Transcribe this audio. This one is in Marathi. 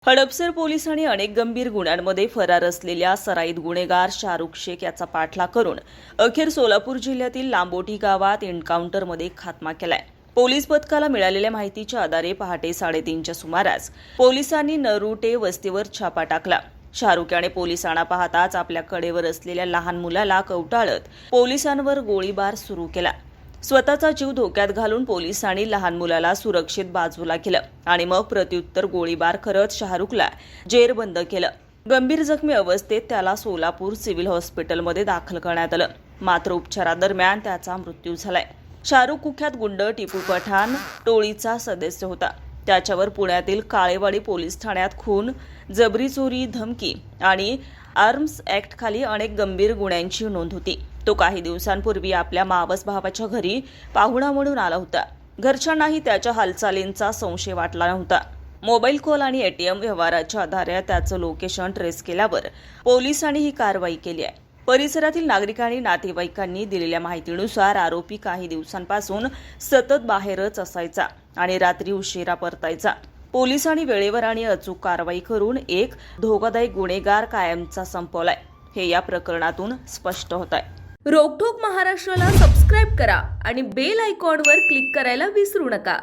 हडपसर पोलिसांनी अनेक गंभीर गुन्ह्यांमध्ये फरार असलेल्या सराईत गुन्हेगार शाहरुख शेख याचा पाठलाग करून अखेर सोलापूर जिल्ह्यातील लांबोटी गावात एन्काउंटरमध्ये खात्मा केलाय। पोलीस पथकाला मिळालेल्या माहितीच्या आधारे पहाटे 3:30च्या सुमारास पोलिसांनी नरुटे वस्तीवर छापा टाकला। शाहरुख याने पोलिसांना पाहताच आपल्या कडेवर असलेल्या लहान मुलाला कवटाळत पोलिसांवर गोळीबार सुरू केला। स्वतःचा जीव धोक्यात घालून पोलिसांनी लहान मुलाला सुरक्षित बाजूला केलं आणि मग प्रत्युत्तर गोळीबार करत शाहरुखला जेरबंद केलं। गंभीर जखमी अवस्थेत त्याला सोलापूर सिव्हिल हॉस्पिटलमध्ये दाखल करण्यात आलं, मात्र उपचारादरम्यान त्याचा मृत्यू झालाय। शाहरुख कुख्यात गुंड टिपू पठाण टोळीचा सदस्य होता। त्याच्यावर पुण्यातील काळेवाडी पोलीस ठाण्यात खून, जबरी चोरी, धमकी आणि आर्म्स ऍक्ट खाली अनेक गंभीर गुन्ह्यांची नोंद होती। तो काही दिवसांपूर्वी आपल्या मावस भावाच्या घरी पाहुणा म्हणून आला होता। घरच्यांनाही त्याच्या हालचालींचा संशय वाटला नव्हता। मोबाईल कॉल आणि एटीएम व्यवहाराच्या आधारे त्याचं लोकेशन ट्रेस केल्यावर पोलिसांनी ही कारवाई केली आहे। परिसरातील नागरिकांनी नातेवाईकांनी दिलेल्या माहितीनुसार आरोपी काही दिवसांपासून सतत बाहेरच असायचा आणि रात्री उशिरा परतायचा। पोलिसांनी वेळेवर आणि अचूक कारवाई करून एक धोकादायक गुन्हेगार कायमचा संपवलाय, हे या प्रकरणातून स्पष्ट होत आहे। रोकठोक महाराष्ट्राला सबस्क्राईब करा आणि बेल आयकॉनवर क्लिक करायला विसरू नका।